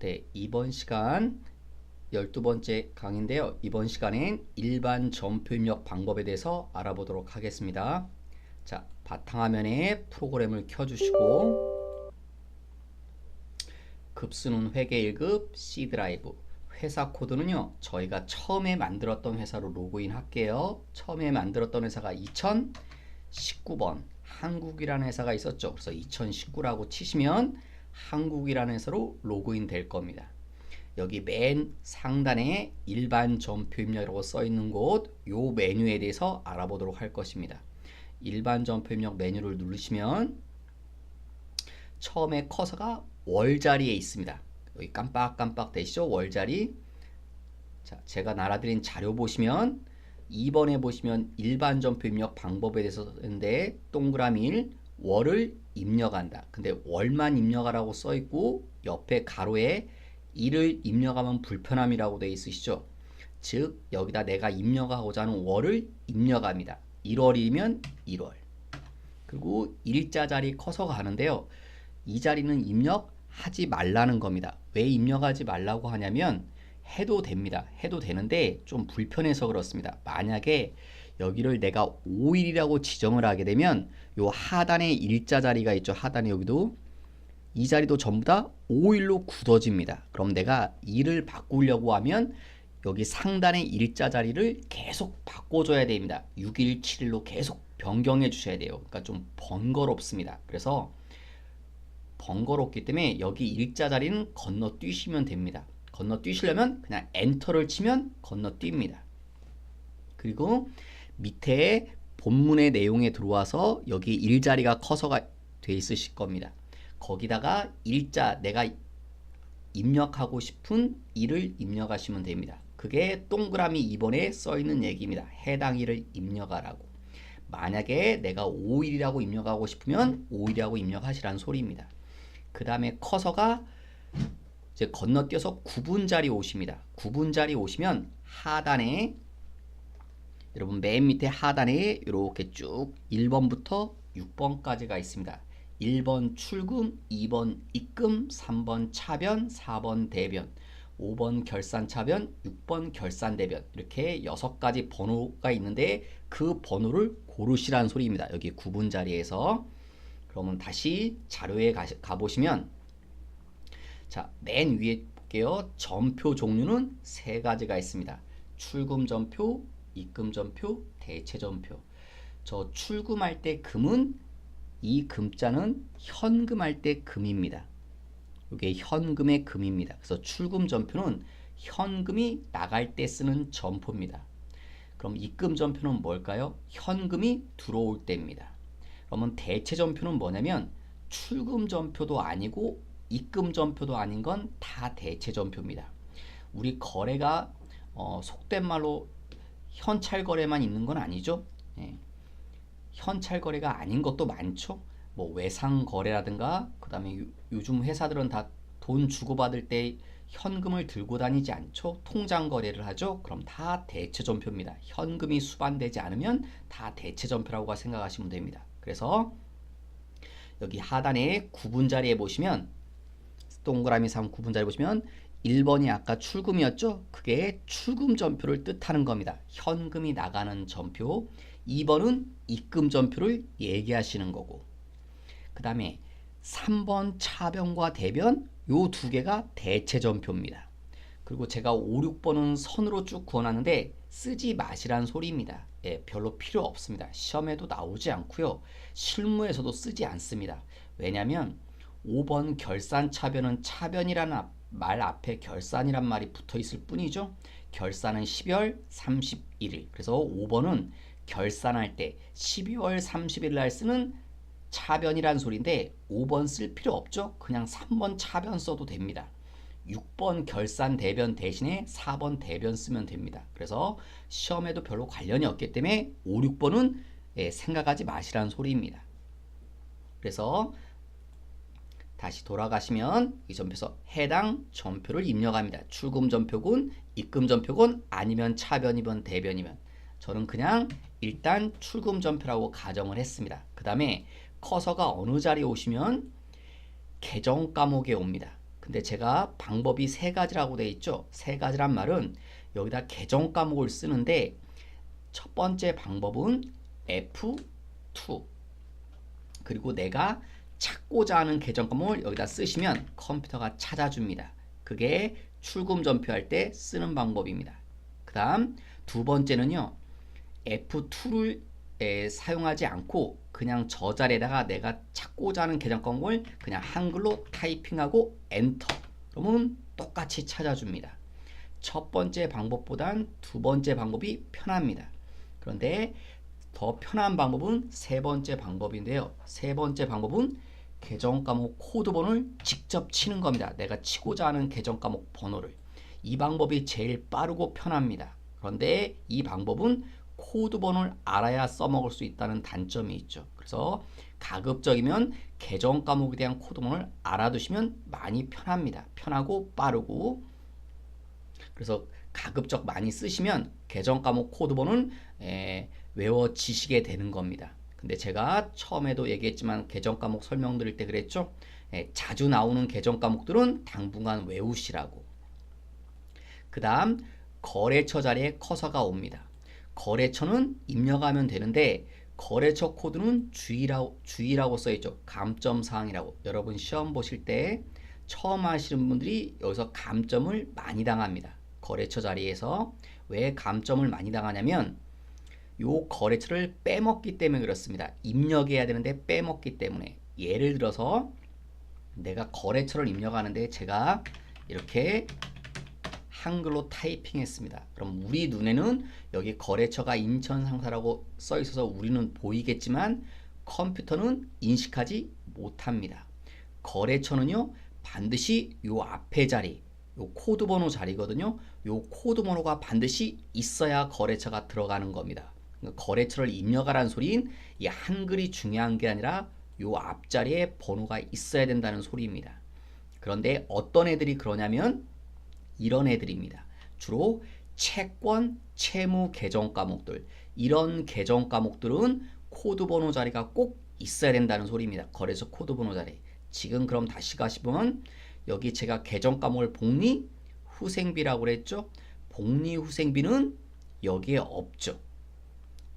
네, 이번 시간 12번째 강의인데요. 이번 시간엔 일반 점표 입력 방법에 대해서 알아보도록 하겠습니다. 자, 바탕화면에 프로그램을 켜주시고 급수는 회계 1급 C 드라이브 회사 코드는요, 저희가 처음에 만들었던 회사로 로그인 할게요. 처음에 만들었던 회사가 2019번 한국이라는 회사가 있었죠. 그래서 2019라고 치시면 한국이라는 회사로 로그인 될 겁니다. 여기 맨 상단에 일반 점표 입력이라고 써 있는 곳, 요 메뉴에 대해서 알아보도록 할 것입니다. 일반 점표 입력 메뉴를 누르시면 처음에 커서가 월 자리에 있습니다. 여기 깜빡깜빡 되시죠? 월 자리. 자, 제가 날아드린 자료 보시면 2번에 보시면 일반 점표 입력 방법에 대해서 쓰는데 동그라미 1 월을 입력한다. 근데 월만 입력하라고 써 있고 옆에 가로에 1을 입력하면 불편함이라고 되어 있으시죠? 즉 여기다 내가 입력하고자 하는 월을 입력합니다. 1월이면 1월. 그리고 일자 자리 커서가 하는데요. 이 자리는 입력하지 말라는 겁니다. 왜 입력하지 말라고 하냐면 해도 됩니다. 해도 되는데 좀 불편해서 그렇습니다. 만약에 여기를 내가 5일이라고 지정을 하게 되면 요 하단에 일자 자리가 있죠. 하단에 여기도 이 자리도 전부 다 5일로 굳어집니다. 그럼 내가 일을 바꾸려고 하면 여기 상단의 일자 자리를 계속 바꿔줘야 됩니다. 6일, 7일로 계속 변경해 주셔야 돼요. 그러니까 좀 번거롭습니다. 그래서 번거롭기 때문에 여기 일자 자리는 건너뛰시면 됩니다. 건너뛰시려면 그냥 엔터를 치면 건너뜁니다. 그리고 밑에 본문의 내용에 들어와서 여기 일자리가 커서가 돼 있으실 겁니다. 거기다가 일자 내가 입력하고 싶은 일을 입력하시면 됩니다. 그게 동그라미 2번에 써 있는 얘기입니다. 해당 일을 입력하라고. 만약에 내가 5일이라고 입력하고 싶으면 5일이라고 입력하시라는 소리입니다. 그 다음에 커서가 이제 건너뛰어서 9분 자리 오십니다. 9분 자리 오시면 하단에 여러분 맨 밑에 하단에 이렇게 쭉 1번부터 6번까지가 있습니다. 1번 출금, 2번 입금, 3번 차변, 4번 대변, 5번 결산 차변, 6번 결산 대변 이렇게 6가지 번호가 있는데 그 번호를 고르시라는 소리입니다. 여기 9분 자리에서. 그러면 다시 자료에 가보시면 자, 맨 위에 볼게요. 점표 종류는 3가지가 있습니다. 출금 점표, 입금 점표, 대체 점표. 저 출금할 때 금은 이 금자는 현금할 때 금입니다. 이게 현금의 금입니다. 그래서 출금 점표는 현금이 나갈 때 쓰는 점표입니다. 그럼 입금 점표는 뭘까요? 현금이 들어올 때입니다. 그러면 대체 점표는 뭐냐면 출금 점표도 아니고 입금 점표도 아닌 건 다 대체 점표입니다. 우리 거래가 속된 말로 현찰 거래만 있는 건 아니죠. 예. 현찰 거래가 아닌 것도 많죠. 뭐 외상 거래라든가 그 다음에 요즘 회사들은 다 돈 주고받을 때 현금을 들고 다니지 않죠. 통장 거래를 하죠. 그럼 다 대체 점표입니다. 현금이 수반되지 않으면 다 대체 점표라고 생각하시면 됩니다. 그래서 여기 하단에 9분 자리에 보시면 동그라미 3 9분 자리 보시면 1번이 아까 출금이었죠. 그게 출금 점표를 뜻하는 겁니다. 현금이 나가는 점표. 2번은 입금 점표를 얘기하시는 거고 그 다음에 3번 차변과 대변 요 2개가 대체 점표입니다. 그리고 제가 5, 6번은 선으로 쭉 그어놨는데 쓰지 마시란 소리입니다. 예, 별로 필요 없습니다. 시험에도 나오지 않고요. 실무에서도 쓰지 않습니다. 왜냐하면 5번 결산 차변은 차변이라는 말 앞에 결산이란 말이 붙어 있을 뿐이죠. 결산은 12월 31일. 그래서 5번은 결산할 때 12월 30일 날 쓰는 차변이란 소리인데 5번 쓸 필요 없죠. 그냥 3번 차변 써도 됩니다. 6번 결산 대변 대신에 4번 대변 쓰면 됩니다. 그래서 시험에도 별로 관련이 없기 때문에 5, 6번은 생각하지 마시라는 소리입니다. 그래서 다시 돌아가시면 이 점표에서 해당 점표를 입력합니다. 출금 점표군, 입금 점표군, 아니면 차변이면 대변이면. 저는 그냥 일단 출금 점표라고 가정을 했습니다. 그 다음에 커서가 어느 자리에 오시면 계정 과목에 옵니다. 근데 제가 방법이 세 가지라고 되어 있죠. 세 가지란 말은 여기다 계정 과목을 쓰는데 첫 번째 방법은 F2 그리고 내가 찾고자 하는 계정 과목을 여기다 쓰시면 컴퓨터가 찾아줍니다. 그게 출금 전표할 때 쓰는 방법입니다. 그 다음 두 번째는요. F2를 사용하지 않고 그냥 저 자리에다가 내가 찾고자 하는 계정 과목을 그냥 한글로 타이핑하고 엔터 그러면 똑같이 찾아줍니다. 첫 번째 방법보단 두 번째 방법이 편합니다. 그런데 더 편한 방법은 세 번째 방법인데요. 세 번째 방법은 계정 과목 코드 번호를 직접 치는 겁니다. 내가 치고자 하는 계정 과목 번호를. 이 방법이 제일 빠르고 편합니다. 그런데 이 방법은 코드 번호를 알아야 써먹을 수 있다는 단점이 있죠. 그래서 가급적이면 계정 과목에 대한 코드 번호를 알아두시면 많이 편합니다. 편하고 빠르고. 그래서 가급적 많이 쓰시면 계정 과목 코드 번호는 외워지시게 되는 겁니다. 근데 제가 처음에도 얘기했지만 계정 과목 설명드릴 때 그랬죠. 자주 나오는 계정 과목들은 당분간 외우시라고. 그 다음 거래처 자리에 커서가 옵니다. 거래처는 입력하면 되는데 거래처 코드는 주의라고 써있죠. 감점사항이라고. 여러분 시험 보실 때 처음 하시는 분들이 여기서 감점을 많이 당합니다. 거래처 자리에서 왜 감점을 많이 당하냐면 요 거래처를 빼먹기 때문에 그렇습니다. 입력해야 되는데 빼먹기 때문에. 예를 들어서 내가 거래처를 입력하는데 제가 이렇게 한글로 타이핑했습니다. 그럼 우리 눈에는 여기 거래처가 인천상사라고 써 있어서 우리는 보이겠지만 컴퓨터는 인식하지 못합니다. 거래처는요 반드시 요 앞에 자리, 요 코드 번호 자리거든요. 요 코드 번호가 반드시 있어야 거래처가 들어가는 겁니다. 거래처를 입력하라는 소리인 이 한글이 중요한 게 아니라 요 앞자리에 번호가 있어야 된다는 소리입니다. 그런데 어떤 애들이 그러냐면 이런 애들입니다. 주로 채권, 채무 계정 과목들. 이런 계정 과목들은 코드 번호 자리가 꼭 있어야 된다는 소리입니다. 거래소 코드 번호 자리. 지금 그럼 다시 가시면 여기 제가 계정 과목을 복리 후생비라고 그랬죠. 복리 후생비는 여기에 없죠.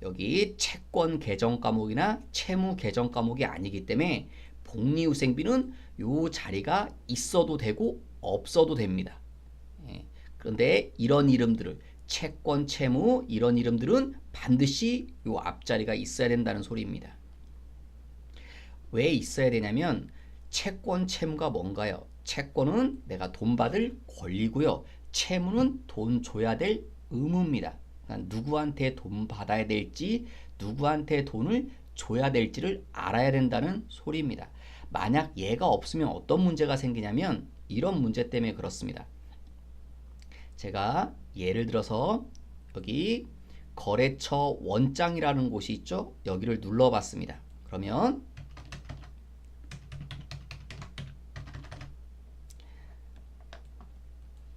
여기 채권 계정 과목이나 채무 계정 과목이 아니기 때문에 복리 후생비는 요 자리가 있어도 되고 없어도 됩니다. 그런데 이런 이름들을 채권, 채무 이런 이름들은 반드시 요 앞자리가 있어야 된다는 소리입니다. 왜 있어야 되냐면 채권, 채무가 뭔가요? 채권은 내가 돈 받을 권리고요. 채무는 돈 줘야 될 의무입니다. 그러니까 누구한테 돈 받아야 될지 누구한테 돈을 줘야 될지를 알아야 된다는 소리입니다. 만약 얘가 없으면 어떤 문제가 생기냐면 이런 문제 때문에 그렇습니다. 제가 예를 들어서 여기 거래처 원장이라는 곳이 있죠. 여기를 눌러봤습니다. 그러면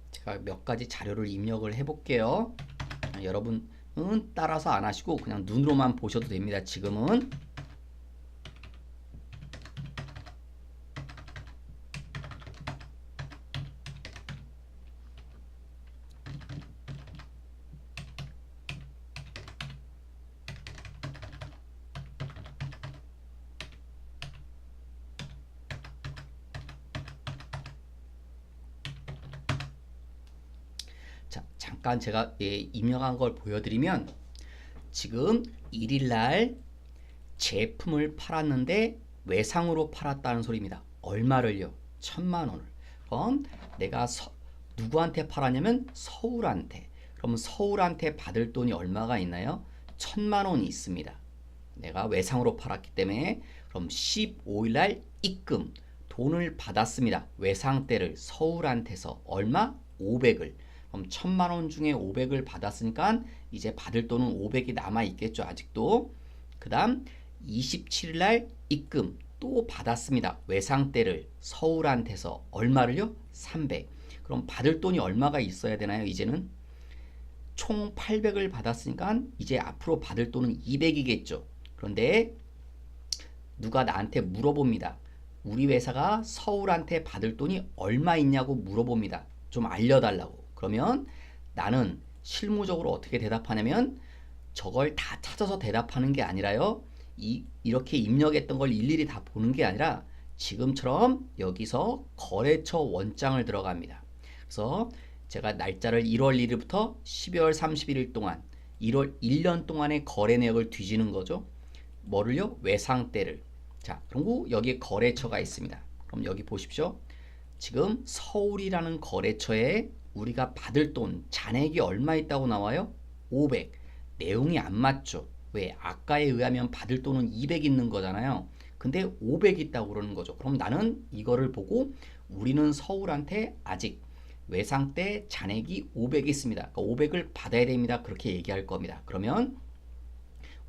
제가 몇 가지 자료를 입력을 해볼게요. 여러분은 따라서 안 하시고 그냥 눈으로만 보셔도 됩니다. 지금은 자, 잠깐 제가 입력한 걸 보여드리면 지금 1일날 제품을 팔았는데 외상으로 팔았다는 소리입니다. 얼마를요? 1000만원을. 그럼 내가 누구한테 팔았냐면 서울한테. 그럼 서울한테 받을 돈이 얼마가 있나요? 1000만원이 있습니다. 내가 외상으로 팔았기 때문에 그럼 15일날 입금 돈을 받았습니다. 외상대를 서울한테서 얼마? 500을. 그럼 1000만원 중에 500을 받았으니까 이제 받을 돈은 500이 남아 있겠죠. 아직도. 그 다음 27일날 입금 또 받았습니다. 외상대를 서울한테서 얼마를요? 300. 그럼 받을 돈이 얼마가 있어야 되나요? 이제는 총 800을 받았으니까 이제 앞으로 받을 돈은 200이겠죠. 그런데 누가 나한테 물어봅니다. 우리 회사가 서울한테 받을 돈이 얼마 있냐고 물어봅니다. 좀 알려달라고. 그러면 나는 실무적으로 어떻게 대답하냐면 저걸 다 찾아서 대답하는 게 아니라요. 이렇게 입력했던 걸 일일이 다 보는 게 아니라 지금처럼 여기서 거래처 원장을 들어갑니다. 그래서 제가 날짜를 1월 1일부터 12월 31일 동안 1년 동안의 거래 내역을 뒤지는 거죠. 뭐를요? 외상대를. 자, 그리고 여기에 거래처가 있습니다. 그럼 여기 보십시오. 지금 서울이라는 거래처에 우리가 받을 돈 잔액이 얼마 있다고 나와요? 500. 내용이 안 맞죠. 왜? 아까에 의하면 받을 돈은 200 있는 거잖아요. 근데 500 있다고 그러는 거죠. 그럼 나는 이거를 보고 우리는 서울한테 아직 외상대 잔액이 500 있습니다. 그러니까 500을 받아야 됩니다. 그렇게 얘기할 겁니다. 그러면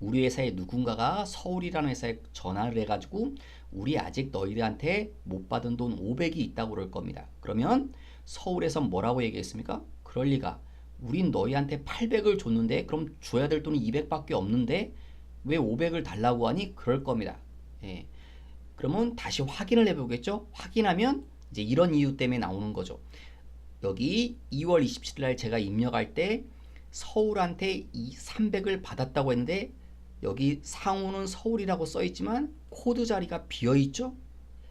우리 회사의 누군가가 서울이라는 회사에 전화를 해가지고 우리 아직 너희들한테 못 받은 돈 500이 있다고 그럴 겁니다. 그러면 서울에서 뭐라고 얘기했습니까? 그럴 리가. 우린 너희한테 800을 줬는데 그럼 줘야 될 돈이 200밖에 없는데 왜 500을 달라고 하니? 그럴 겁니다. 예. 그러면 다시 확인을 해보겠죠? 확인하면 이제 이런 이유 때문에 나오는 거죠. 여기 2월 27일 날 제가 입력할 때 서울한테 이 300을 받았다고 했는데 여기 상호는 서울이라고 써 있지만 코드 자리가 비어 있죠.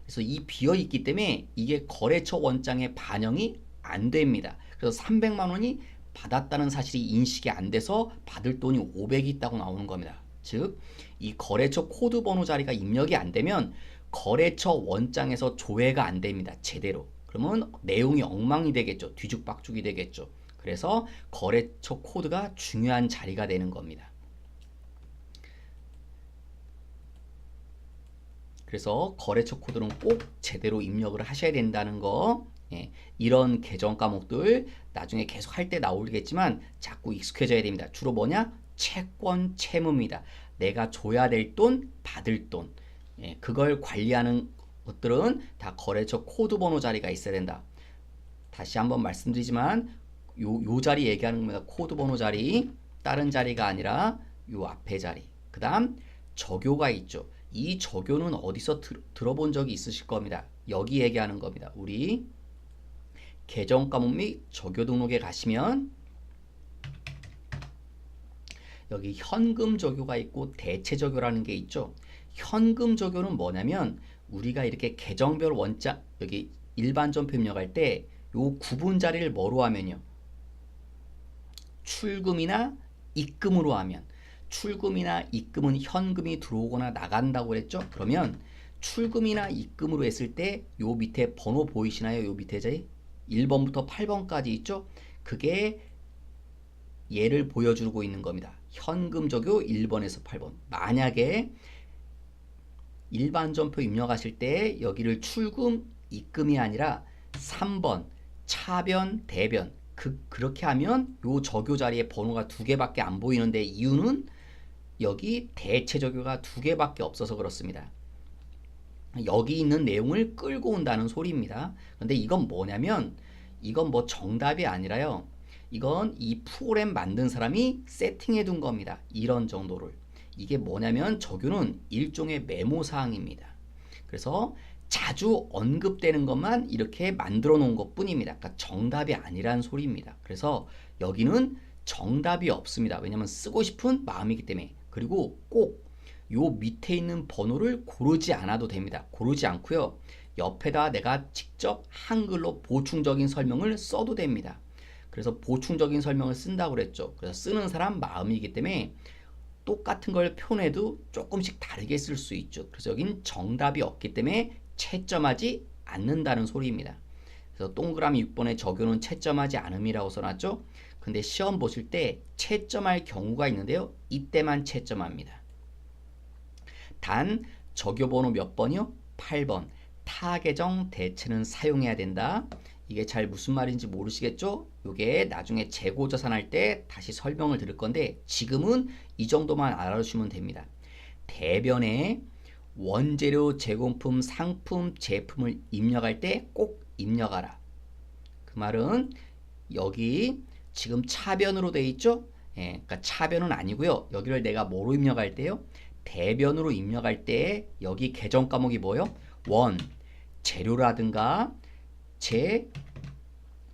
그래서 이 비어 있기 때문에 이게 거래처 원장에 반영이 안 됩니다. 그래서 300만 원이 받았다는 사실이 인식이 안 돼서 받을 돈이 500이 있다고 나오는 겁니다. 즉, 이 거래처 코드 번호 자리가 입력이 안 되면 거래처 원장에서 조회가 안 됩니다. 제대로. 그러면 내용이 엉망이 되겠죠. 뒤죽박죽이 되겠죠. 그래서 거래처 코드가 중요한 자리가 되는 겁니다. 그래서 거래처 코드는 꼭 제대로 입력을 하셔야 된다는 거. 예, 이런 계정 과목들 나중에 계속 할 때 나오겠지만 자꾸 익숙해져야 됩니다. 주로 뭐냐? 채권 채무입니다. 내가 줘야 될 돈, 받을 돈. 예, 그걸 관리하는 것들은 다 거래처 코드 번호 자리가 있어야 된다. 다시 한번 말씀드리지만 요 자리 얘기하는 겁니다. 코드 번호 자리. 다른 자리가 아니라 요 앞에 자리. 그 다음 적요가 있죠. 이 적요는 어디서 들어본 적이 있으실 겁니다. 여기 얘기하는 겁니다. 우리 계정 과목 및 적요 등록에 가시면 여기 현금 적요가 있고 대체 적요라는 게 있죠. 현금 적요는 뭐냐면 우리가 이렇게 계정별 원자 여기 일반 점표 입력할 때 요 구분 자리를 뭐로 하면요. 출금이나 입금으로 하면 출금이나 입금은 현금이 들어오거나 나간다고 그랬죠. 그러면 출금이나 입금으로 했을 때 요 밑에 번호 보이시나요? 요 밑에 자리 1번부터 8번까지 있죠. 그게 얘를 보여주고 있는 겁니다. 현금 적요 1번에서 8번. 만약에 일반 점표 입력하실 때 여기를 출금, 입금이 아니라 3번 차변, 대변 그렇게 하면 요 적요 자리에 번호가 2개밖에 안 보이는데 이유는 여기 대체 적요가 2개밖에 없어서 그렇습니다. 여기 있는 내용을 끌고 온다는 소리입니다. 근데 이건 뭐냐면 이건 뭐 정답이 아니라요. 이건 이 프로그램 만든 사람이 세팅해 둔 겁니다. 이런 정도를. 이게 뭐냐면 적요는 일종의 메모 사항입니다. 그래서 자주 언급되는 것만 이렇게 만들어 놓은 것 뿐입니다. 그러니까 정답이 아니란 소리입니다. 그래서 여기는 정답이 없습니다. 왜냐하면 쓰고 싶은 마음이기 때문에. 그리고 꼭 요 밑에 있는 번호를 고르지 않아도 됩니다. 고르지 않고요. 옆에다 내가 직접 한글로 보충적인 설명을 써도 됩니다. 그래서 보충적인 설명을 쓴다고 그랬죠. 그래서 쓰는 사람 마음이기 때문에 똑같은 걸 표현해도 조금씩 다르게 쓸 수 있죠. 그래서 여긴 정답이 없기 때문에 채점하지 않는다는 소리입니다. 그래서 동그라미 6번에 적요는 채점하지 않음이라고 써놨죠. 근데 시험 보실 때 채점할 경우가 있는데요. 이때만 채점합니다. 단 적요 번호 몇 번이요? 8번. 타 계정 대체는 사용해야 된다. 이게 잘 무슨 말인지 모르시겠죠? 이게 나중에 재고 자산할 때 다시 설명을 드릴 건데 지금은 이 정도만 알아두시면 됩니다. 대변에 원재료, 제공품, 상품, 제품을 입력할 때 꼭 입력하라. 그 말은 여기 지금 차변으로 돼 있죠? 예, 그러니까 차변은 아니고요. 여기를 내가 뭐로 입력할 때요? 대변으로 입력할 때 여기 계정 과목이 뭐요? 원, 재료라든가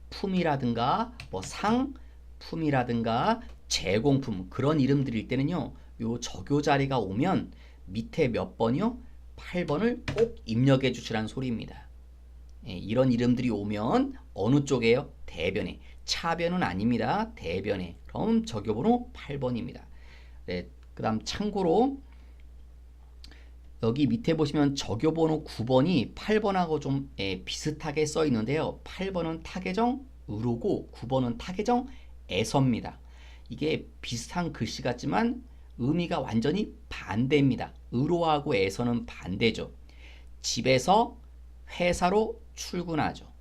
제품이라든가 뭐 상품이라든가 제공품 그런 이름들일 때는요. 요 적요 자리가 오면 밑에 몇 번이요? 8번을 꼭 입력해 주시라는 소리입니다. 예, 이런 이름들이 오면 어느 쪽에요? 대변에. 차변은 아닙니다. 대변에. 그럼 적요번호 8번입니다. 네, 그 다음 참고로 여기 밑에 보시면 적요번호 9번이 8번하고 좀 비슷하게 써 있는데요. 8번은 타계정 으로고 9번은 타계정 에서입니다. 이게 비슷한 글씨 같지만 의미가 완전히 반대입니다. 으로하고 에서는 반대죠. 집에서 회사로 출근하죠.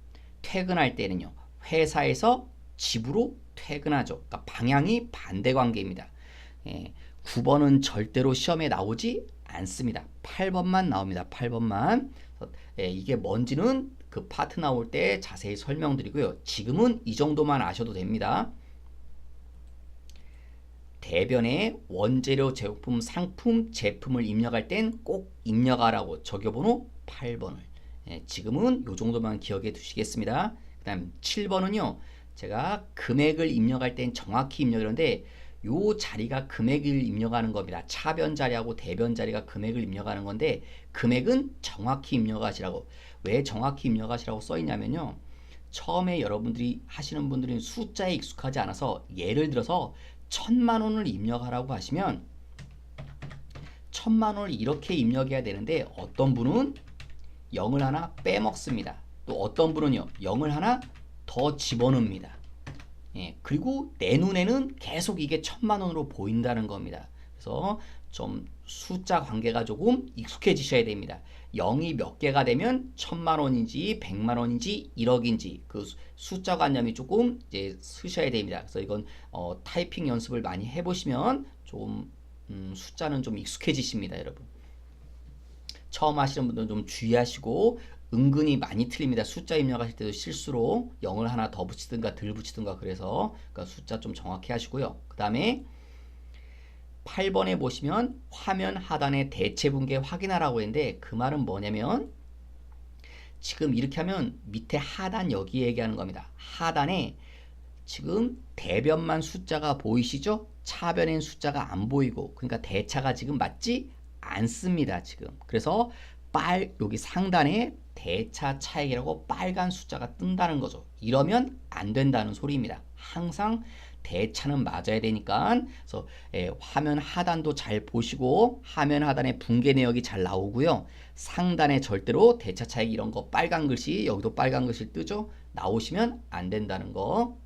퇴근할 때는요. 회사에서 집으로 퇴근하죠. 그러니까 방향이 반대 관계입니다. 9번은 절대로 시험에 나오지 않습니다. 8번만 나옵니다. 8번만. 이게 뭔지는 그 파트 나올 때 자세히 설명드리고요. 지금은 이 정도만 아셔도 됩니다. 대변에 원재료, 제품, 상품, 제품을 입력할 땐 꼭 입력하라고 적요번호 8번을. 지금은 이 정도만 기억해 두시겠습니다. 그 다음 7번은요. 제가 금액을 입력할 땐 정확히 입력하는데 요 자리가 금액을 입력하는 겁니다. 차변 자리하고 대변 자리가 금액을 입력하는 건데 금액은 정확히 입력하시라고. 왜 정확히 입력하시라고 써 있냐면요. 처음에 여러분들이 하시는 분들은 숫자에 익숙하지 않아서 예를 들어서 1000만 원을 입력하라고 하시면 1000만 원을 이렇게 입력해야 되는데 어떤 분은 0을 하나 빼먹습니다. 또 어떤 분은요 0을 하나 더 집어넣습니다. 그리고 내 눈에는 계속 이게 1000만 원으로 보인다는 겁니다. 그래서 좀 숫자 관계가 조금 익숙해지셔야 됩니다. 0이 몇 개가 되면 1000만 원인지 100만 원인지 1억인지 그 숫자 관념이 조금 이제 쓰셔야 됩니다. 그래서 이건 타이핑 연습을 많이 해보시면 좀 숫자는 좀 익숙해지십니다, 여러분. 처음 하시는 분들은 좀 주의하시고 은근히 많이 틀립니다. 숫자 입력하실 때도 실수로 0을 하나 더 붙이든가 덜 붙이든가 그래서 그러니까 숫자 좀 정확히 하시고요. 그 다음에 8번에 보시면 화면 하단에 대체 분계 확인하라고 했는데 그 말은 뭐냐면 지금 이렇게 하면 밑에 하단 여기 얘기하는 겁니다. 하단에 지금 대변만 숫자가 보이시죠? 차변엔 숫자가 안 보이고 그러니까 대차가 지금 맞지 않습니다. 지금 그래서 여기 상단에 대차 차익이라고 빨간 숫자가 뜬다는 거죠. 이러면 안 된다는 소리입니다. 항상 대차는 맞아야 되니까 그래서 화면 하단도 잘 보시고 화면 하단에 분계 내역이 잘 나오고요. 상단에 절대로 대차 차익 이런 거 빨간 글씨 여기도 빨간 글씨 뜨죠. 나오시면 안 된다는 거.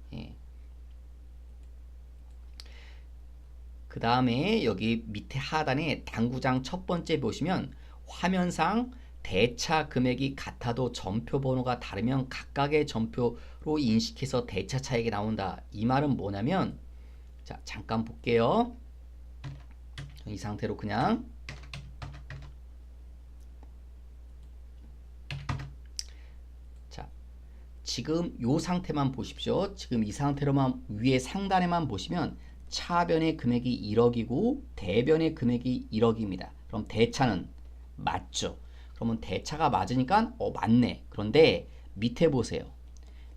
그 다음에 여기 밑에 하단에 당구장 첫 번째 보시면 화면상 대차 금액이 같아도 전표 번호가 다르면 각각의 전표로 인식해서 대차 차익이 나온다. 이 말은 뭐냐면 자 잠깐 볼게요. 이 상태로 그냥 자 지금 이 상태만 보십시오. 지금 이 상태로만 위에 상단에만 보시면 차변의 금액이 1억이고 대변의 금액이 1억입니다. 그럼 대차는 맞죠? 그러면 대차가 맞으니까 맞네. 그런데 밑에 보세요.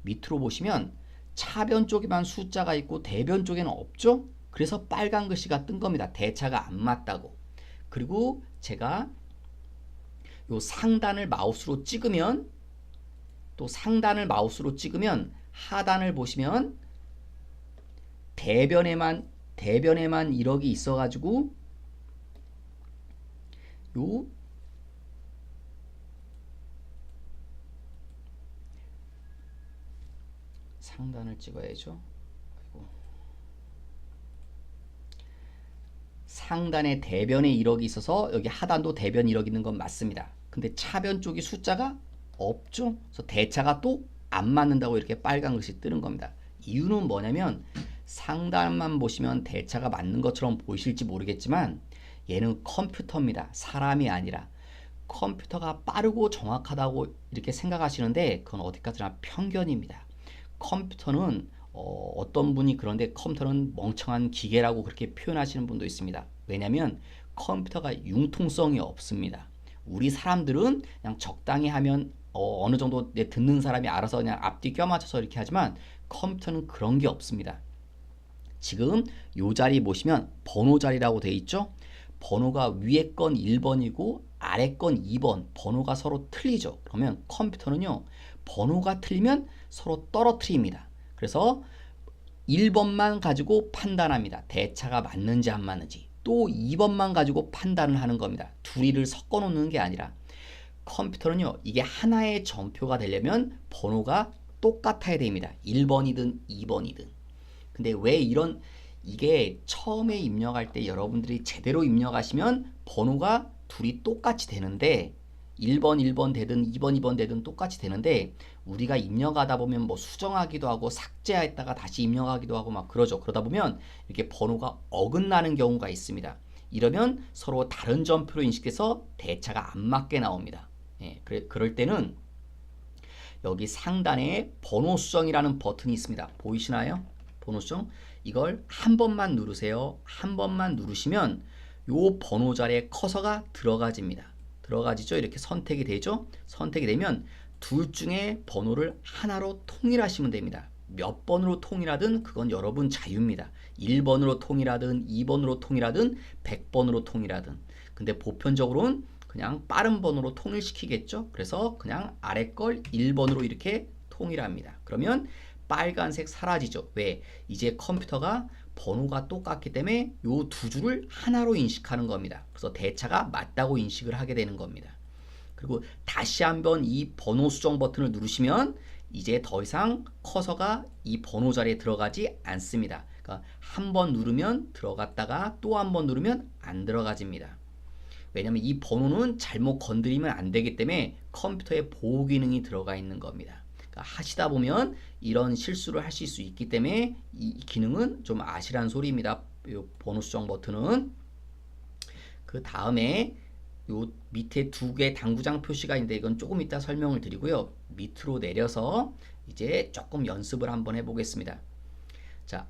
밑으로 보시면 차변 쪽에만 숫자가 있고 대변 쪽에는 없죠? 그래서 빨간 글씨가 뜬 겁니다. 대차가 안 맞다고. 그리고 제가 요 상단을 마우스로 찍으면 또 상단을 마우스로 찍으면 하단을 보시면 대변에만 1억이 있어가지고 요 상단을 찍어야죠. 아이고. 상단에 대변에 1억이 있어서 여기 하단도 대변 1억 있는 건 맞습니다. 근데 차변 쪽이 숫자가 없죠. 그래서 대차가 또 안 맞는다고 이렇게 빨간 글씨 뜨는 겁니다. 이유는 뭐냐면 상단만 보시면 대차가 맞는 것처럼 보이실지 모르겠지만 얘는 컴퓨터입니다. 사람이 아니라. 컴퓨터가 빠르고 정확하다고 이렇게 생각하시는데 그건 어디까지나 편견입니다. 컴퓨터는 어떤 분이 그런데 컴퓨터는 멍청한 기계라고 그렇게 표현하시는 분도 있습니다. 왜냐하면 컴퓨터가 융통성이 없습니다. 우리 사람들은 그냥 적당히 하면 어느 정도 내 듣는 사람이 알아서 그냥 앞뒤 껴 맞춰서 이렇게 하지만 컴퓨터는 그런 게 없습니다. 지금 요 자리 보시면 번호 자리라고 돼 있죠? 번호가 위에 건 1번이고 아래 건 2번 번호가 서로 틀리죠. 그러면 컴퓨터는요, 번호가 틀리면 서로 떨어뜨립니다. 그래서 1번만 가지고 판단합니다. 대차가 맞는지 안 맞는지. 또 2번만 가지고 판단을 하는 겁니다. 둘이를 섞어 놓는 게 아니라. 컴퓨터는요, 이게 하나의 전표가 되려면 번호가 똑같아야 됩니다. 1번이든 2번이든. 근데 왜 이게 처음에 입력할 때 여러분들이 제대로 입력하시면 번호가 둘이 똑같이 되는데 1번 1번 되든 2번 2번 되든 똑같이 되는데 우리가 입력하다 보면 뭐 수정하기도 하고 삭제했다가 다시 입력하기도 하고 막 그러죠. 그러다 보면 이렇게 번호가 어긋나는 경우가 있습니다. 이러면 서로 다른 점표로 인식해서 대차가 안 맞게 나옵니다. 예, 그럴 때는 여기 상단에 번호 수정이라는 버튼이 있습니다. 보이시나요? 번호 수정. 이걸 한 번만 누르세요. 한 번만 누르시면 요 번호 자리에 커서가 들어가지죠. 이렇게 선택이 되죠. 선택이 되면 둘 중에 번호를 하나로 통일하시면 됩니다. 몇 번으로 통일하든 그건 여러분 자유입니다. 1번으로 통일하든 2번으로 통일하든 100번으로 통일하든. 근데 보편적으로는 그냥 빠른 번호로 통일시키겠죠. 그래서 그냥 아래 걸 1번으로 이렇게 통일합니다. 그러면 빨간색 사라지죠. 왜? 이제 컴퓨터가 번호가 똑같기 때문에 요 두 줄을 하나로 인식하는 겁니다. 그래서 대차가 맞다고 인식을 하게 되는 겁니다. 그리고 다시 한번 이 번호 수정 버튼을 누르시면 이제 더 이상 커서가 이 번호 자리에 들어가지 않습니다. 그러니까 한 번 누르면 들어갔다가 또 한 번 누르면 안 들어가집니다. 왜냐하면 이 번호는 잘못 건드리면 안 되기 때문에 컴퓨터에 보호 기능이 들어가 있는 겁니다. 그러니까 하시다 보면 이런 실수를 하실 수 있기 때문에 이 기능은 좀 아시란 소리입니다. 이 번호 수정 버튼은. 그 다음에 요 밑에 두 개 당구장 표시가 있는데 이건 조금 이따 설명을 드리고요. 밑으로 내려서 이제 조금 연습을 한번 해보겠습니다. 자,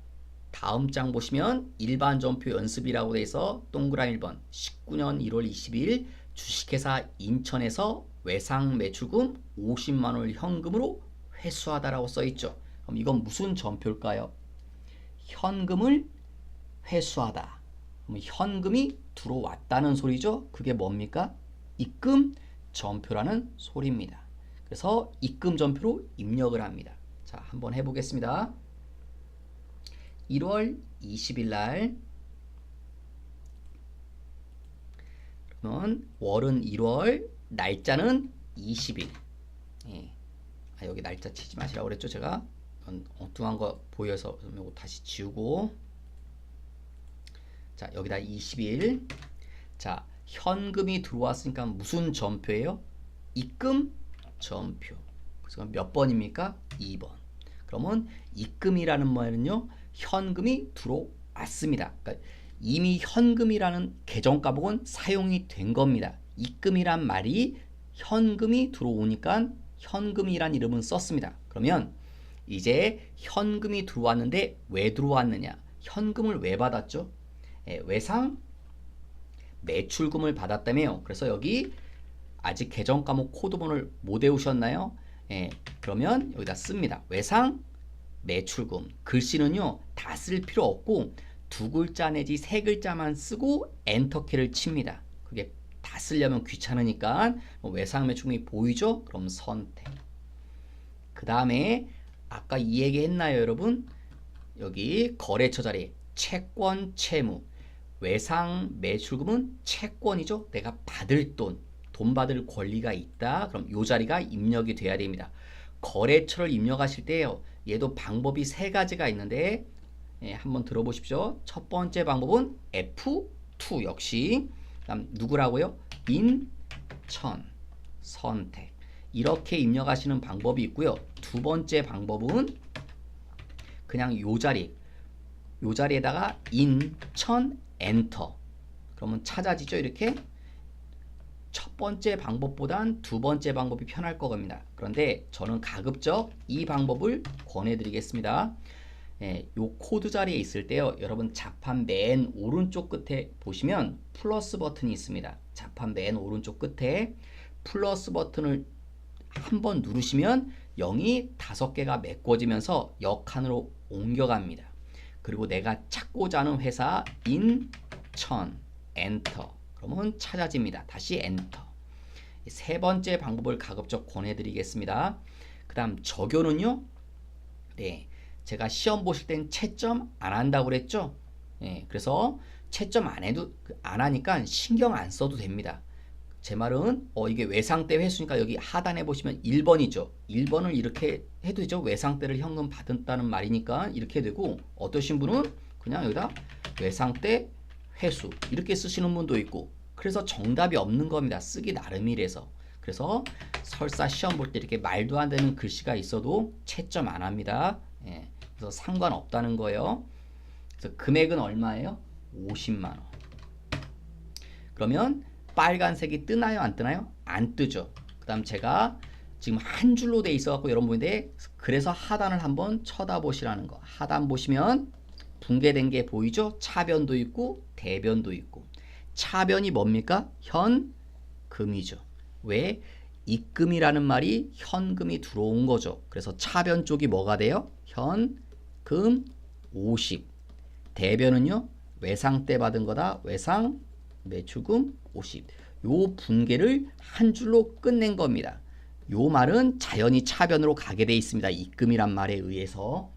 다음 장 보시면 일반 전표 연습이라고 돼 있어 동그라미 1번 19년 1월 20일 주식회사 인천에서 외상 매출금 50만 원을 현금으로 회수하다라고 써 있죠. 그럼 이건 무슨 전표일까요? 현금을 회수하다. 그럼 현금이 들어왔다는 소리죠. 그게 뭡니까? 입금 전표라는 소리입니다. 그래서 입금 전표로 입력을 합니다. 자, 한번 해보겠습니다. 1월 20일 날 그러면 월은 1월 날짜는 20일. 예. 여기 날짜 치지 마시라고 그랬죠. 제가 엉뚱한 거 보여서 이거 다시 지우고 자 여기다 20일. 자 현금이 들어왔으니까 무슨 전표예요? 입금 전표. 그래서 몇 번입니까? 2번. 그러면 입금이라는 말은요 현금이 들어왔습니다. 그러니까 이미 현금이라는 계정가복은 사용이 된 겁니다. 입금이란 말이 현금이 들어오니까 현금이란 이름은 썼습니다. 그러면 이제 현금이 들어왔는데 왜 들어왔느냐? 현금을 왜 받았죠? 외상 매출금을 받았다며요. 그래서 여기 아직 계정 과목 코드번호를 못 외우셨나요? 그러면 여기다 씁니다. 외상 매출금. 글씨는요 다 쓸 필요 없고 두 글자 내지 세 글자만 쓰고 엔터키를 칩니다. 그게 다 쓰려면 귀찮으니까 외상 매출금이 보이죠? 그럼 선택. 그 다음에 아까 이 얘기 했나요 여러분? 여기 거래처 자리 채권 채무. 외상 매출금은 채권이죠. 내가 받을 돈 받을 권리가 있다. 그럼 이 자리가 입력이 돼야 됩니다. 거래처를 입력하실 때요. 얘도 방법이 세 가지가 있는데 한번 들어보십시오. 첫 번째 방법은 F2 역시. 그다음 누구라고요? 인천 선택. 이렇게 입력하시는 방법이 있고요. 두 번째 방법은 그냥 요 자리에다가 인천 엔터. 그러면 찾아지죠. 이렇게. 첫 번째 방법보단 두 번째 방법이 편할 겁니다. 그런데 저는 가급적 이 방법을 권해드리겠습니다. 요 코드 자리에 있을 때요. 여러분 자판 맨 오른쪽 끝에 보시면 플러스 버튼이 있습니다. 자판 맨 오른쪽 끝에 플러스 버튼을 한번 누르시면 0이 5개가 메꿔지면서 역칸으로 옮겨갑니다. 그리고 내가 찾고자 하는 회사 인천 엔터 그러면 찾아집니다. 다시 엔터. 세 번째 방법을 가급적 권해드리겠습니다. 그 다음 적요는요. 네, 제가 시험 보실 땐 채점 안 한다고 그랬죠. 네, 그래서 채점 안 하니까 신경 안 써도 됩니다. 제 말은 이게 외상대 회수니까 여기 하단에 보시면 1번이죠. 1번을 이렇게 해도 되죠. 외상대를 현금 받았다는 말이니까 이렇게 되고, 어떠신 분은 그냥 여기다 외상대 회수 이렇게 쓰시는 분도 있고, 그래서 정답이 없는 겁니다. 쓰기 나름이라서. 그래서 설사 시험 볼 때 이렇게 말도 안 되는 글씨가 있어도 채점 안 합니다. 예, 그래서 상관없다는 거예요. 그래서 금액은 얼마예요? 50만 원. 그러면 빨간색이 뜨나요? 안 뜨나요? 안 뜨죠. 그 다음 제가 지금 한 줄로 돼 있어 갖고 여러분 보는데, 그래서 하단을 한번 쳐다보시라는 거. 하단 보시면 붕괴된 게 보이죠? 차변도 있고 대변도 있고. 차변이 뭡니까? 현금이죠. 왜? 입금이라는 말이 현금이 들어온 거죠. 그래서 차변 쪽이 뭐가 돼요? 현금 50. 대변은요? 외상 때 받은 거다. 외상 매출금 50. 요 분계를 한 줄로 끝낸 겁니다. 요 말은 자연히 차변으로 가게 돼 있습니다. 입금이란 말에 의해서.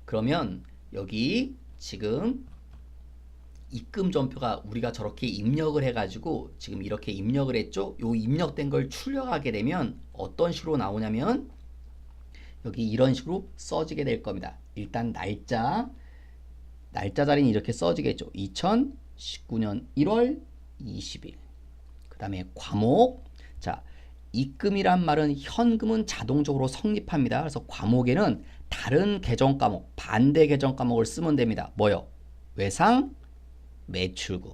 그러면 여기 지금 입금 전표가 우리가 저렇게 입력을 해가지고 지금 이렇게 입력을 했죠. 요 입력된 걸 출력하게 되면 어떤 식으로 나오냐면 여기 이런 식으로 써지게 될 겁니다. 일단 날짜 자리는 이렇게 써지겠죠. 2019년 1월 20일. 그 다음에 과목. 자, 입금이란 말은 현금은 자동적으로 성립합니다. 그래서 과목에는 다른 계정 과목, 반대 계정 과목을 쓰면 됩니다. 뭐요? 외상 매출금.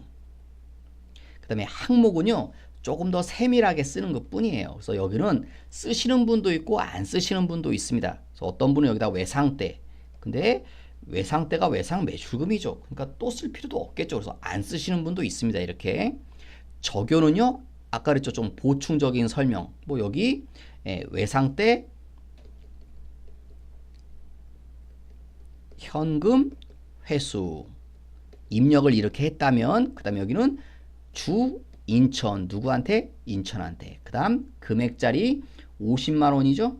그 다음에 항목은요, 조금 더 세밀하게 쓰는 것 뿐이에요. 그래서 여기는 쓰시는 분도 있고 안 쓰시는 분도 있습니다. 그래서 어떤 분은 여기다 외상대. 근데 외상대가 외상 매출금이죠. 그러니까 또 쓸 필요도 없겠죠. 그래서 안 쓰시는 분도 있습니다. 이렇게. 적요는요, 아까 그랬죠. 좀 보충적인 설명. 뭐 여기 외상대 현금 회수. 입력을 이렇게 했다면, 그 다음에 여기는 주 인천, 누구한테? 인천한테. 그 다음 금액짜리 50만 원이죠.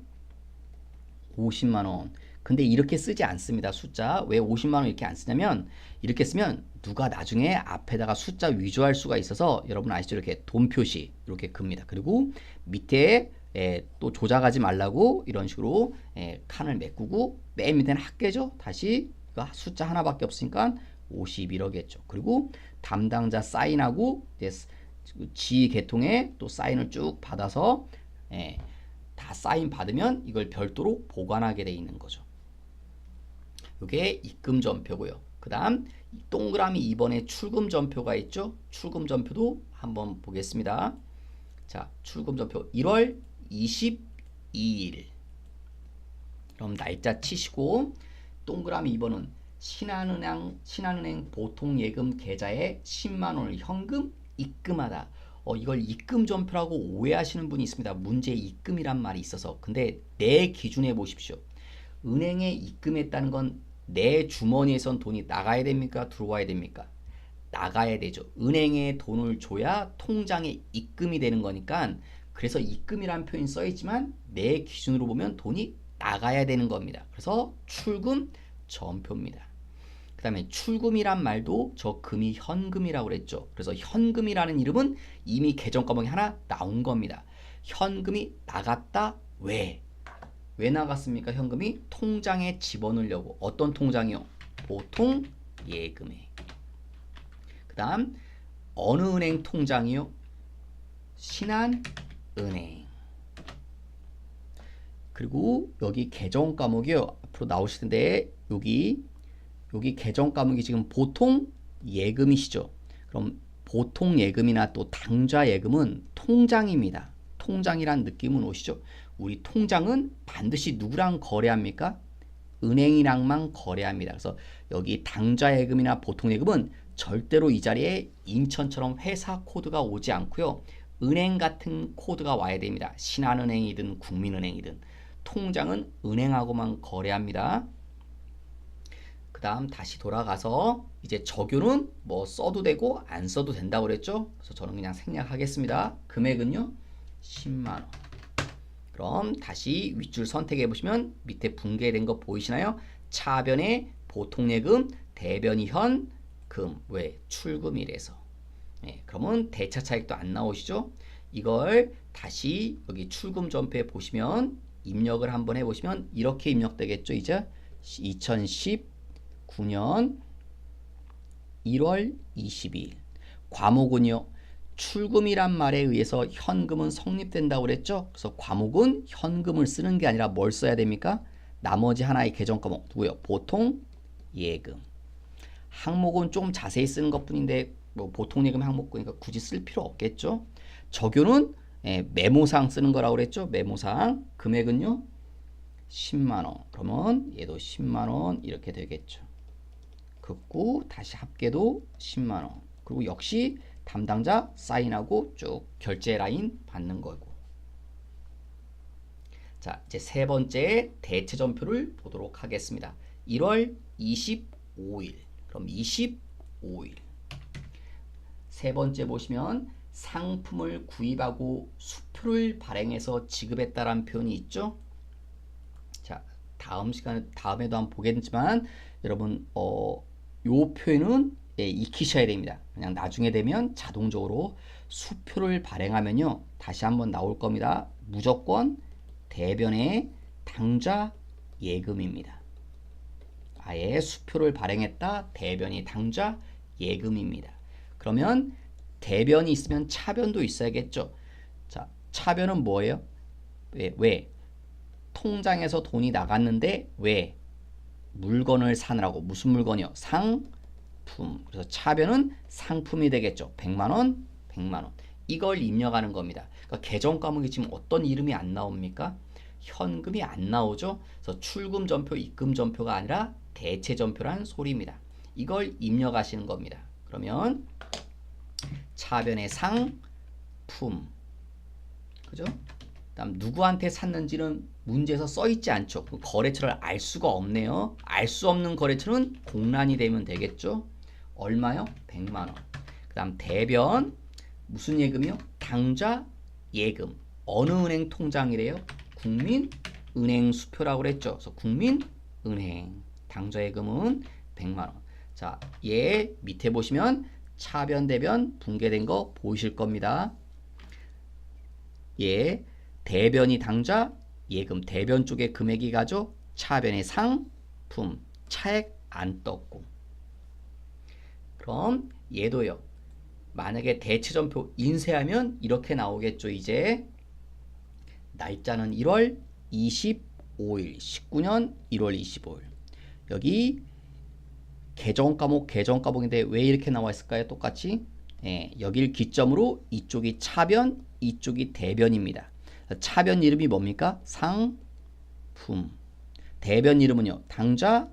50만 원. 근데 이렇게 쓰지 않습니다. 숫자. 왜 50만 원 이렇게 안 쓰냐면, 이렇게 쓰면 누가 나중에 앞에다가 숫자 위조할 수가 있어서, 여러분 아시죠? 이렇게 돈 표시 이렇게 큽니다. 그리고 밑에 또 조작하지 말라고 이런 식으로 칸을 메꾸고, 맨 밑에는 합계죠. 다시 숫자 하나밖에 없으니까 51억이겠죠. 그리고 담당자 사인하고 지 계통에 또 사인을 쭉 받아서 다 사인 받으면 이걸 별도로 보관하게 돼 있는 거죠. 이게 입금 전표고요. 그 다음 동그라미 2번에 출금 전표가 있죠. 출금 전표도 한번 보겠습니다. 자, 출금 전표 1월 22일. 그럼 날짜 치시고, 동그라미 2번은 신한은행 보통예금 계좌에 10만 원을 현금 입금하다. 이걸 입금 전표라고 오해하시는 분이 있습니다. 문제에 입금이란 말이 있어서. 근데 내 기준에 보십시오. 은행에 입금했다는 건 내 주머니에선 돈이 나가야 됩니까? 들어와야 됩니까? 나가야 되죠. 은행에 돈을 줘야 통장에 입금이 되는 거니까, 그래서 입금이란 표현이 써있지만 내 기준으로 보면 돈이 나가야 되는 겁니다. 그래서 출금 전표입니다. 그 다음에 출금이란 말도 저 금이 현금이라고 그랬죠. 그래서 현금이라는 이름은 이미 계정 과목에 하나 나온 겁니다. 현금이 나갔다. 왜 나갔습니까? 현금이 통장에 집어넣으려고. 어떤 통장이요? 보통 예금에. 그 다음 어느 은행 통장이요? 신한은행. 그리고 여기 계정 과목이요. 앞으로 나오실 텐데 여기 계정 과목이 지금 보통 예금이시죠. 그럼 보통 예금이나 또 당좌 예금은 통장입니다. 통장이란 느낌은 오시죠? 우리 통장은 반드시 누구랑 거래합니까? 은행이랑만 거래합니다. 그래서 여기 당좌 예금이나 보통 예금은 절대로 이 자리에 인천처럼 회사 코드가 오지 않고요. 은행 같은 코드가 와야 됩니다. 신한은행이든 국민은행이든 통장은 은행하고만 거래합니다. 그 다음 다시 돌아가서 이제 적요는 뭐 써도 되고 안 써도 된다고 그랬죠. 그래서 저는 그냥 생략하겠습니다. 금액은요 10만원. 그럼 다시 윗줄 선택해 보시면 밑에 붕괴된 거 보이시나요? 차변에 보통예금, 대변이 현금. 왜? 출금이래서. 그러면 대차 차익도 안 나오시죠? 이걸 다시 여기 출금 전표에 보시면 입력을 한번 해보시면 이렇게 입력되겠죠. 이제 2019년 1월 22일 과목은요. 출금이란 말에 의해서 현금은 성립된다고 그랬죠. 그래서 과목은 현금을 쓰는 게 아니라 뭘 써야 됩니까? 나머지 하나의 계정 과목 누구요? 보통 예금. 항목은 좀 자세히 쓰는 것뿐인데 뭐 보통 예금 항목이니까 굳이 쓸 필요 없겠죠. 적요는 메모상 쓰는 거라고 그랬죠. 메모상. 금액은요 10만원. 그러면 얘도 10만원 이렇게 되겠죠. 긋고 다시 합계도 10만원. 그리고 역시 담당자 사인하고 쭉 결제 라인 받는 거고. 자, 이제 세 번째 대체 전표를 보도록 하겠습니다. 1월 25일. 그럼 25일. 세 번째 보시면 상품을 구입하고 수표를 발행해서 지급했다라는 표현이 있죠. 자, 다음에도 한번 보겠지만 여러분 요 표현은 익히셔야 됩니다. 그냥 나중에 되면 자동적으로 수표를 발행하면요 다시 한번 나올 겁니다. 무조건 대변의 당좌 예금입니다. 아예 수표를 발행했다. 대변이 당좌 예금입니다. 그러면 대변이 있으면 차변도 있어야겠죠. 자, 차변은 뭐예요? 왜? 통장에서 돈이 나갔는데 왜? 물건을 사느라고. 무슨 물건이요? 상품. 그래서 차변은 상품이 되겠죠. 100만원, 100만원. 이걸 입력하는 겁니다. 그러니까 계정 과목이 지금 어떤 이름이 안 나옵니까? 현금이 안 나오죠. 그래서 출금 전표, 입금 전표가 아니라 대체 전표라는 소리입니다. 이걸 입력하시는 겁니다. 그러면 차변의 상품. 그죠? 그다음 누구한테 샀는지는 문제에서 써 있지 않죠. 그 거래처를 알 수가 없네요. 알 수 없는 거래처는 공란이 되면 되겠죠. 얼마요? 100만원. 그다음 대변 무슨 예금이요? 당좌 예금. 어느 은행 통장이래요? 국민은행 수표라고 그랬죠. 그래서 국민은행 당좌 예금은 100만원. 자, 얘 밑에 보시면 차변 대변 붕괴된 거 보이실 겁니다. 얘 대변이 당좌 예금. 대변 쪽에 금액이 가죠. 차변의 상품. 차액 안 떴고. 그럼 얘도요. 만약에 대체전표 인쇄하면 이렇게 나오겠죠. 이제 날짜는 1월 25일 19년 1월 25일. 여기 계정 과목인데 왜 이렇게 나와 있을까요? 똑같이 여길 기점으로 이쪽이 차변, 이쪽이 대변입니다. 차변 이름이 뭡니까? 상품. 대변 이름은요. 당좌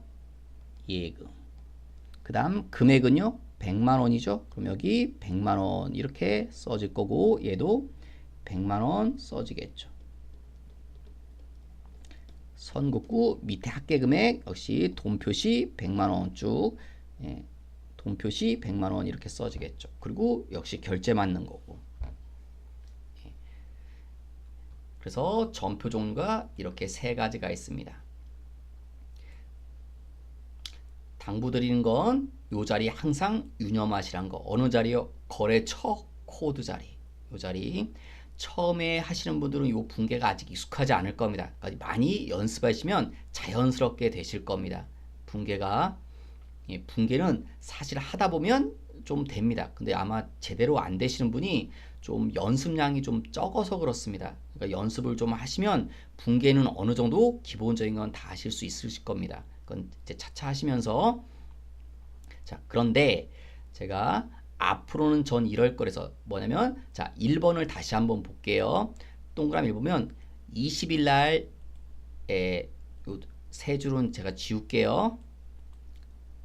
예금. 그 다음 금액은요. 100만원이죠. 그럼 여기 100만원 이렇게 써질 거고 얘도 100만원 써지겠죠. 선 긋고 밑에 합계금액 역시 돈 표시 100만원 쭉 돈 표시 100만원 이렇게 써지겠죠. 그리고 역시 결제 맞는 거고. 그래서 전표 종류가 이렇게 세 가지가 있습니다. 당부드리는 건 요 자리 항상 유념하시란 거. 어느 자리요? 거래처 코드 자리. 요 자리. 처음에 하시는 분들은 요 붕괴가 아직 익숙하지 않을 겁니다. 그러니까 많이 연습하시면 자연스럽게 되실 겁니다. 붕괴는 사실 하다 보면 좀 됩니다. 근데 아마 제대로 안 되시는 분이 좀 연습량이 좀 적어서 그렇습니다. 그러니까 연습을 좀 하시면 붕괴는 어느 정도 기본적인 건 다 하실 수 있으실 겁니다. 그건 이제 차차 하시면서. 자, 그런데 제가 앞으로는 전 이럴 거라서 뭐냐면, 자, 1번을 다시 한번 볼게요. 동그라미 보면 20일 날 세 줄은 제가 지울게요.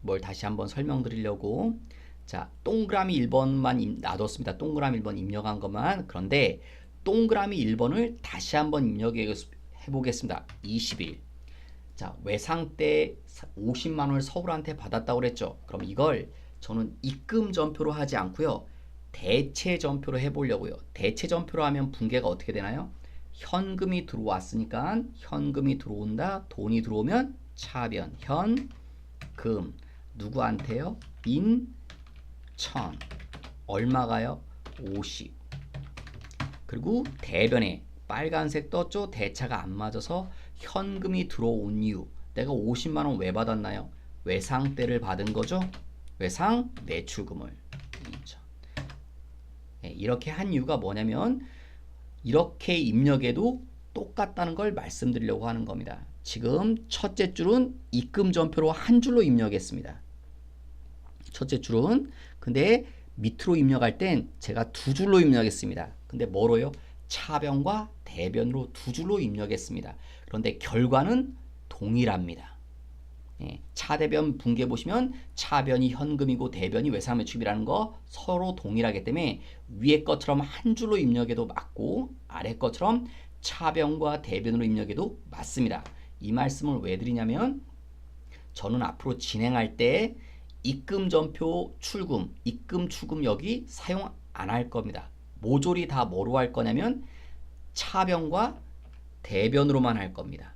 뭘 다시 한번 설명드리려고. 자, 동그라미 1번만 놔뒀습니다. 동그라미 1번 입력한 것만. 그런데 동그라미 1번을 다시 한번 입력해 보겠습니다. 20일. 자, 외상때 50만 원을 서울한테 받았다고 그랬죠. 그럼 이걸 저는 입금 전표로 하지 않고요. 대체 전표로 해보려고요. 대체 전표로 하면 분계가 어떻게 되나요? 현금이 들어왔으니까 현금이 들어온다. 돈이 들어오면 차변 현금 누구한테요? 인천 얼마가요? 50. 그리고 대변에 빨간색 떴죠? 대차가 안 맞아서 현금이 들어온 이유. 내가 50만 원 왜 받았나요? 외상때를 받은 거죠? 외상 매출금을 2천. 네, 이렇게 한 이유가 뭐냐면 이렇게 입력해도 똑같다는 걸 말씀드리려고 하는 겁니다. 지금 첫째 줄은 입금 전표로 한 줄로 입력했습니다. 첫째 줄은. 근데 밑으로 입력할 땐 제가 두 줄로 입력했습니다. 근데 뭐로요? 차변과 대변으로 두 줄로 입력했습니다. 그런데 결과는 동일합니다. 예, 차대변 분계 보시면 차변이 현금이고 대변이 외상매출이라는 거 서로 동일하기 때문에 위에 것처럼 한 줄로 입력해도 맞고 아래 것처럼 차변과 대변으로 입력해도 맞습니다. 이 말씀을 왜 드리냐면 저는 앞으로 진행할 때 입금 전표 출금, 입금 출금 여기 사용 안 할 겁니다. 모조리 다 뭐로 할 거냐면 차변과 대변으로만 할 겁니다.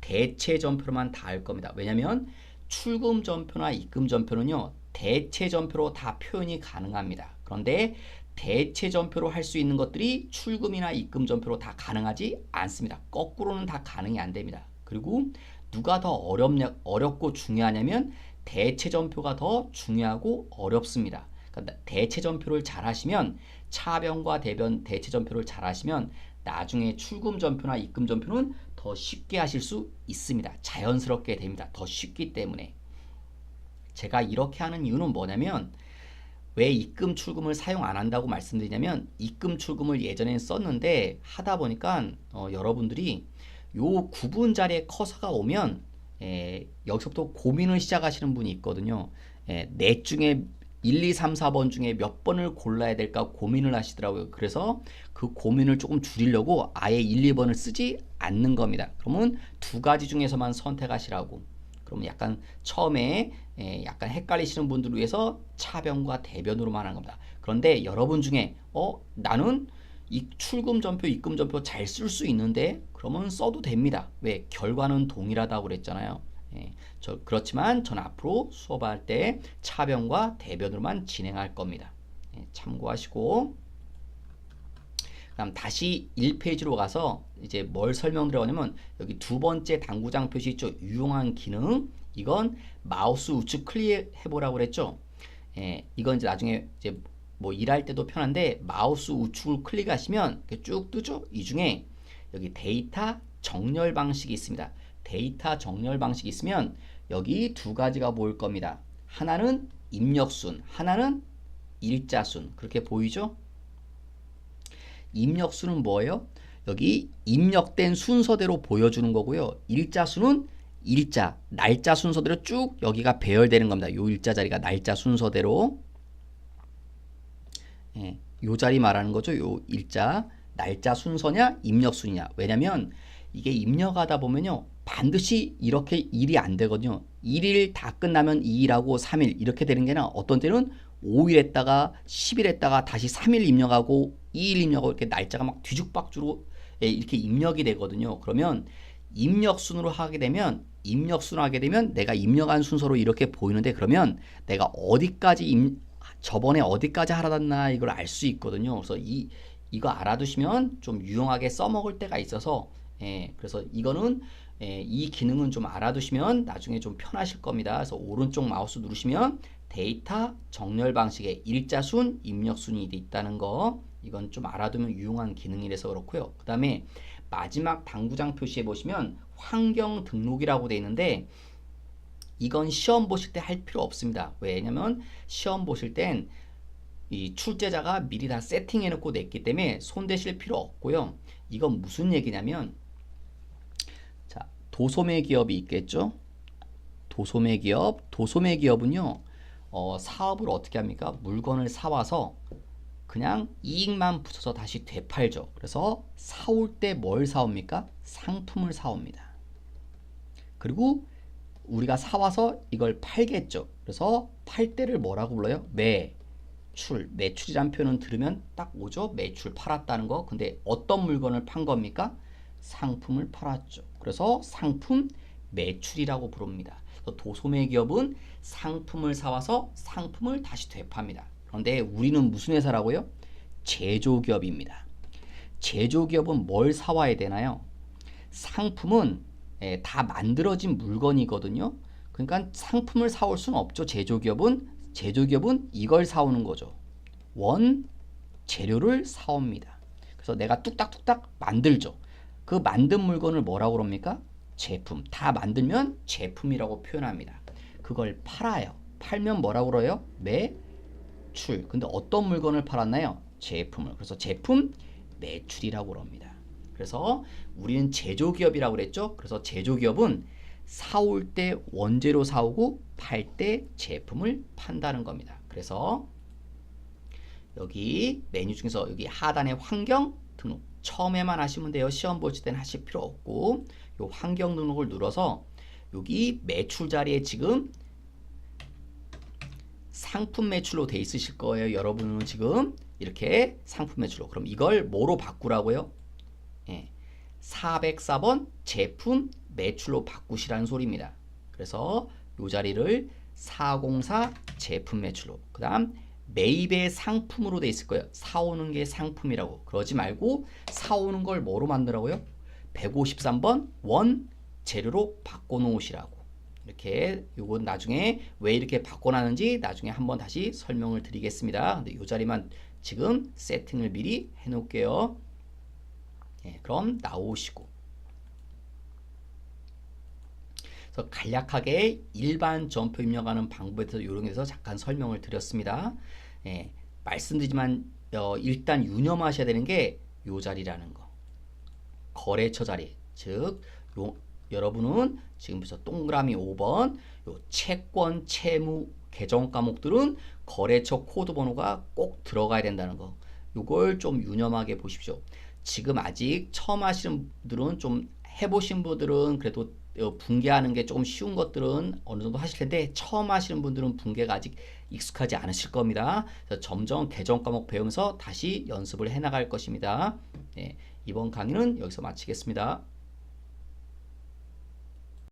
대체 전표로만 다 할 겁니다. 왜냐하면 출금 전표나 입금 전표는요. 대체 전표로 다 표현이 가능합니다. 그런데 대체 전표로 할 수 있는 것들이 출금이나 입금 전표로 다 가능하지 않습니다. 거꾸로는 다 가능이 안 됩니다. 그리고 누가 더 어렵고 중요하냐면 대체 전표가 더 중요하고 어렵습니다. 그러니까 대체 전표를 잘 하시면 차변과 대변 대체 전표를 잘 하시면 나중에 출금 전표나 입금 전표는 더 쉽게 하실 수 있습니다. 자연스럽게 됩니다. 더 쉽기 때문에. 제가 이렇게 하는 이유는 뭐냐면 왜 입금 출금을 사용 안 한다고 말씀드리냐면 입금 출금을 예전엔 썼는데 하다 보니까 여러분들이 요 구분 자리에 커서가 오면 여기서부터 고민을 시작하시는 분이 있거든요. 넷 중에 1, 2, 3, 4번 중에 몇 번을 골라야 될까 고민을 하시더라고요. 그래서 그 고민을 조금 줄이려고 아예 1, 2번을 쓰지 않는 겁니다. 그러면 두 가지 중에서만 선택하시라고. 그러면 약간 처음에 약간 헷갈리시는 분들을 위해서 차변과 대변으로만 하는 겁니다. 그런데 여러분 중에 나는 이 출금 전표, 입금 전표 잘 쓸 수 있는데 그러면 써도 됩니다. 왜? 결과는 동일하다고 그랬잖아요. 그렇지만 전 앞으로 수업할 때 차변과 대변으로만 진행할 겁니다. 참고하시고 그다음 다시 1페이지로 가서 이제 뭘 설명드려냐면 여기 두 번째 당구장 표시 있죠. 유용한 기능. 이건 마우스 우측 클릭해 보라고 그랬죠. 이건 이제 나중에 이제 뭐 일할 때도 편한데 마우스 우측을 클릭하시면 쭉 뜨죠. 이 중에 여기 데이터 정렬 방식이 있습니다. 데이터 정렬 방식이 있으면 여기 두 가지가 보일 겁니다. 하나는 입력순, 하나는 일자순. 그렇게 보이죠? 입력수는 뭐예요? 여기 입력된 순서대로 보여주는 거고요. 일자수는 일자, 날짜 순서대로 쭉 여기가 배열되는 겁니다. 요 일자 자리가 날짜 순서대로. 요 자리 말하는 거죠. 요 일자, 날짜 순서냐, 입력순이냐. 왜냐면 이게 입력하다 보면요. 반드시 이렇게 일이 안 되거든요. 1일 다 끝나면 2일하고 3일 이렇게 되는 게 아니라 어떤 때는 5일 했다가 10일 했다가 다시 3일 입력하고 2일 입력하고 이렇게 날짜가 막 뒤죽박죽으로 이렇게 입력이 되거든요. 그러면 입력순으로 하게 되면 내가 입력한 순서로 이렇게 보이는데 그러면 내가 어디까지 저번에 어디까지 하라았나 이걸 알 수 있거든요. 그래서 이거 알아두시면 좀 유용하게 써먹을 때가 있어서 그래서 이거는 이 기능은 좀 알아두시면 나중에 좀 편하실 겁니다. 그래서 오른쪽 마우스 누르시면 데이터 정렬 방식에 일자순, 입력순이 있다는 거 이건 좀 알아두면 유용한 기능이라서 그렇고요. 그 다음에 마지막 당구장 표시에 보시면 환경 등록이라고 되어 있는데 이건 시험 보실 때 할 필요 없습니다. 왜냐면 시험 보실 땐 이 출제자가 미리 다 세팅해 놓고 냈기 때문에 손대실 필요 없고요. 이건 무슨 얘기냐면 자, 도소매 기업이 있겠죠. 도소매 기업. 도소매 기업은요. 사업을 어떻게 합니까? 물건을 사와서 그냥 이익만 붙여서 다시 되팔죠. 그래서 사올 때 뭘 사옵니까? 상품을 사옵니다. 그리고 우리가 사와서 이걸 팔겠죠. 그래서 팔 때를 뭐라고 불러요? 매출. 매출이란 표현은 들으면 딱 오죠? 매출 팔았다는 거. 근데 어떤 물건을 판 겁니까? 상품을 팔았죠. 그래서 상품 매출이라고 부릅니다. 도소매 기업은 상품을 사와서 상품을 다시 되팝니다. 그런데 우리는 무슨 회사라고요? 제조기업입니다. 제조기업은 뭘 사와야 되나요? 상품은 다 만들어진 물건이거든요. 그러니까 상품을 사올 수는 없죠. 제조기업은 이걸 사오는 거죠. 원 재료를 사옵니다. 그래서 내가 뚝딱뚝딱 만들죠. 그 만든 물건을 뭐라고 그럽니까? 제품. 다 만들면 제품이라고 표현합니다. 그걸 팔아요. 팔면 뭐라고 그래요? 매출. 근데 어떤 물건을 팔았나요? 제품을. 그래서 제품 매출이라고 그럽니다. 그래서 우리는 제조기업이라고 그랬죠. 그래서 제조기업은 사올 때 원재료 사오고 팔 때 제품을 판다는 겁니다. 그래서 여기 메뉴 중에서 여기 하단에 환경 등록 처음에만 하시면 돼요. 시험 보실 때는 하실 필요 없고 요 환경 등록을 눌러서 여기 매출 자리에 지금 상품 매출로 돼 있으실 거예요. 여러분은 지금 이렇게 상품 매출로. 그럼 이걸 뭐로 바꾸라고요? 404번 제품 매출로 바꾸시라는 소리입니다. 그래서 이 자리를 404 제품 매출로. 그 다음 매입의 상품으로 돼 있을 거예요. 사오는 게 상품이라고. 그러지 말고 사오는 걸 뭐로 만들라고요? 153번 원 재료로 바꿔놓으시라고. 이렇게 요건 나중에 왜 이렇게 바꿔놨는지 나중에 한번 다시 설명을 드리겠습니다. 근데 이 자리만 지금 세팅을 미리 해놓을게요. 그럼 나오시고. 그래서 간략하게 일반 점표 입력하는 방법에 대해서 이런 데서 잠깐 설명을 드렸습니다. 말씀드리지만 일단 유념하셔야 되는 게 요 자리라는 거. 거래처 자리. 즉 여러분은 지금부터 동그라미 5번 요 채권, 채무, 계정 과목들은 거래처 코드 번호가 꼭 들어가야 된다는 거. 요걸 좀 유념하게 보십시오. 지금 아직 처음 하시는 분들은 좀 해보신 분들은 그래도 분계하는 게 조금 쉬운 것들은 어느 정도 하실 텐데 처음 하시는 분들은 분계가 아직 익숙하지 않으실 겁니다. 그래서 점점 계정 과목 배우면서 다시 연습을 해 나갈 것입니다. 이번 강의는 여기서 마치겠습니다.